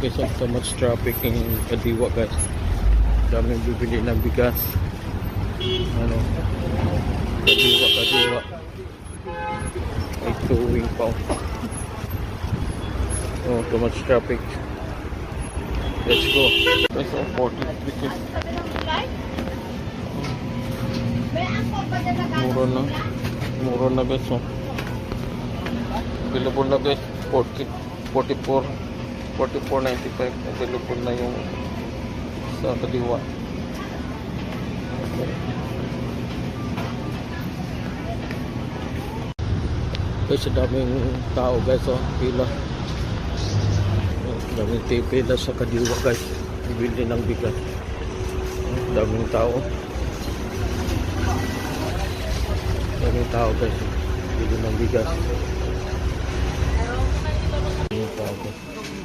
guys, so much traffic in Kadiwa guys. Daming bibili ng bigas. Ano, Kadiwa ay tuwing pa. Oh, too much traffic. Let's go. Guys, 40 tickets. Mura na guys. Oh. Available na guys. 44.95 available na yung sa Kadiwa. Guys, daming tao guys. Oh, pila. Daming pila sa Kadiwa guys. Bibili ng bigas. Daming tao. Daming tao guys. Bibili ng bigas. Daming tao guys.